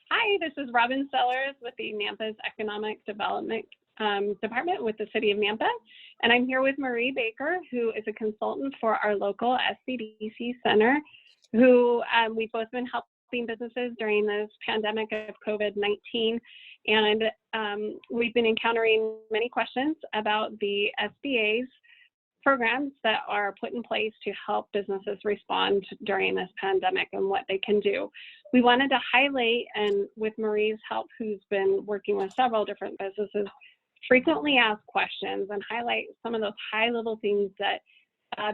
Hi, this is Robin Sellers with the Nampa's Economic Development Department with the City of Nampa. And I'm here with Marie Baker, who is a consultant for our local SBDC Center, who we've both been helping businesses during this pandemic of COVID-19. And we've been encountering many questions about the SBA's programs that are put in place to help businesses respond during this pandemic and what they can do. We wanted to highlight, and with Marie's help, who's been working with several different businesses, frequently asked questions and highlight some of those high-level things that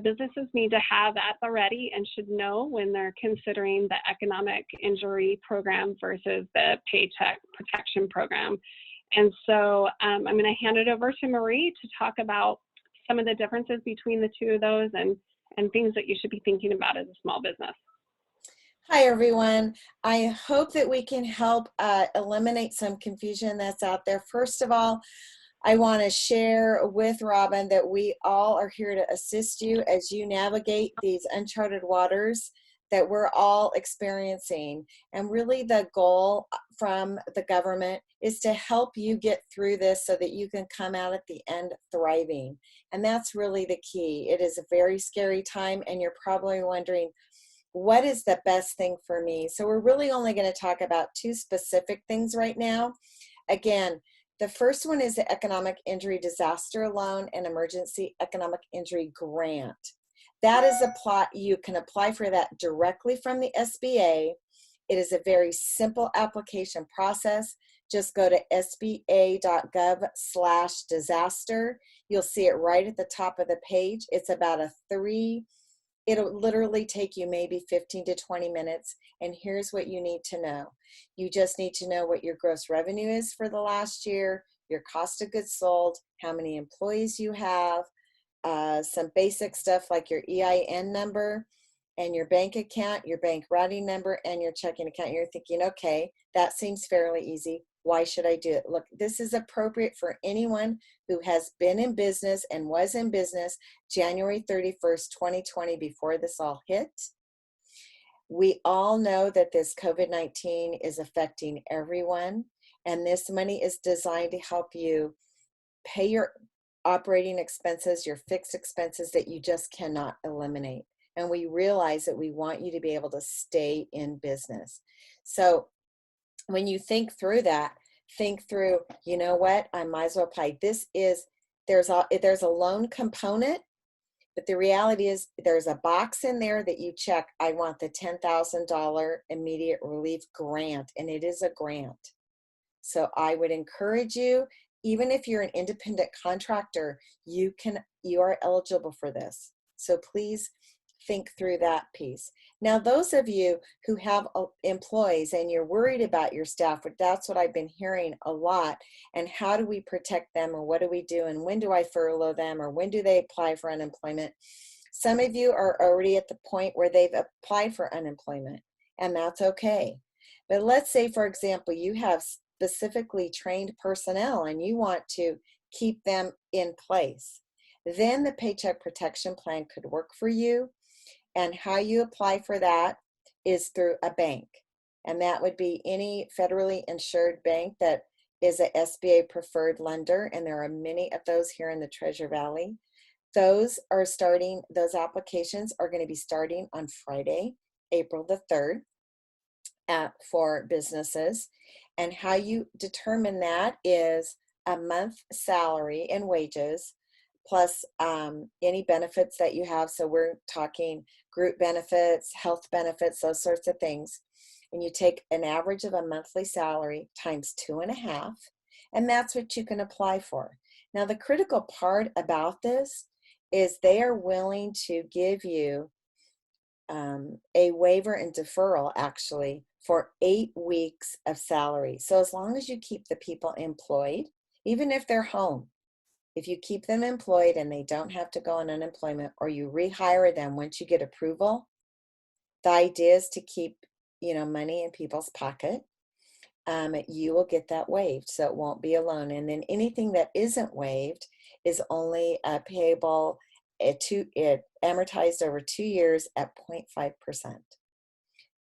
businesses need to have at the ready and should know when they're considering the economic injury program versus the paycheck protection program. And so I'm going to hand it over to Marie to talk about some of the differences between the two of those and things that you should be thinking about as a small business. Hi, everyone. I hope that we can help eliminate some confusion that's out there. First of all, I want to share with Robin that we all are here to assist you as you navigate these uncharted waters that we're all experiencing. And really the goal from the government is to help you get through this so that you can come out at the end thriving. And that's really the key. It is a very scary time, and you're probably wondering, what is the best thing for me? So we're really only going to talk about two specific things right now. Again, the first one is the Economic Injury Disaster Loan and Emergency Economic Injury Grant. That is you can apply for that directly from the SBA. It is a very simple application process. Just go to sba.gov/disaster. You'll see it right at the top of the page. It's about it'll literally take you maybe 15 to 20 minutes. And here's what you need to know. You just need to know what your gross revenue is for the last year, your cost of goods sold, how many employees you have, some basic stuff like your EIN number and your bank account, your bank routing number, and your checking account. You're thinking, okay, that seems fairly easy. Why should I do it? Look, this is appropriate for anyone who has been in business and was in business January 31st, 2020, before this all hit. We all know that this COVID-19 is affecting everyone, and this money is designed to help you pay your operating expenses, your fixed expenses that you just cannot eliminate. And we realize that we want you to be able to stay in business. So when you think through that, think through, you know what, I might as well apply. There's a loan component, but the reality is there's a box in there that you check, I want the $10,000 immediate relief grant, and it is a grant. So I would encourage you, even if you're an independent contractor, you are eligible for this. So please think through that piece. Now, those of you who have employees and you're worried about your staff, that's what I've been hearing a lot. And how do we protect them, or what do we do, and when do I furlough them, or when do they apply for unemployment? Some of you are already at the point where they've applied for unemployment, and that's okay. But let's say, for example, you have specifically trained personnel and you want to keep them in place. Then the Paycheck Protection Plan could work for you. And how you apply for that is through a bank. And that would be any federally insured bank that is a SBA preferred lender. And there are many of those here in the Treasure Valley. Those applications are going to be starting on Friday, April the 3rd for businesses. And how you determine that is a month salary and wages, plus any benefits that you have. So we're talking group benefits, health benefits, those sorts of things. And you take an average of a monthly salary times 2.5, and that's what you can apply for. Now, the critical part about this is they are willing to give you a waiver and deferral, actually, for 8 weeks of salary. So as long as you keep the people employed, even if they're home, if you keep them employed and they don't have to go on unemployment, or you rehire them once you get approval, the idea is to keep, money in people's pocket. You will get that waived, so it won't be a loan. And then anything that isn't waived is only payable it amortized over 2 years at 0.5%.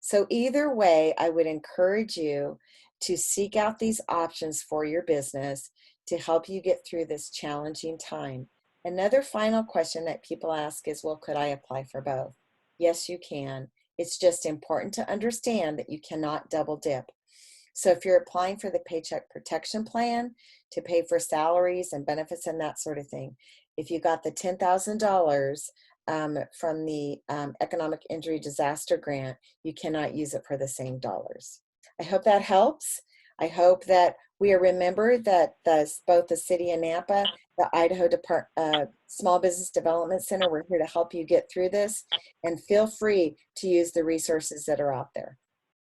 So either way, I would encourage you to seek out these options for your business to help you get through this challenging time. Another final question that people ask is, well, could I apply for both? Yes, you can. It's just important to understand that you cannot double dip. So if you're applying for the Paycheck Protection Plan to pay for salaries and benefits and that sort of thing, if you got the $10,000 from the Economic Injury Disaster Grant, you cannot use it for the same dollars. I hope that helps. I hope that we are remembered that both the City of Nampa, the Idaho Small Business Development Center, we're here to help you get through this, and feel free to use the resources that are out there.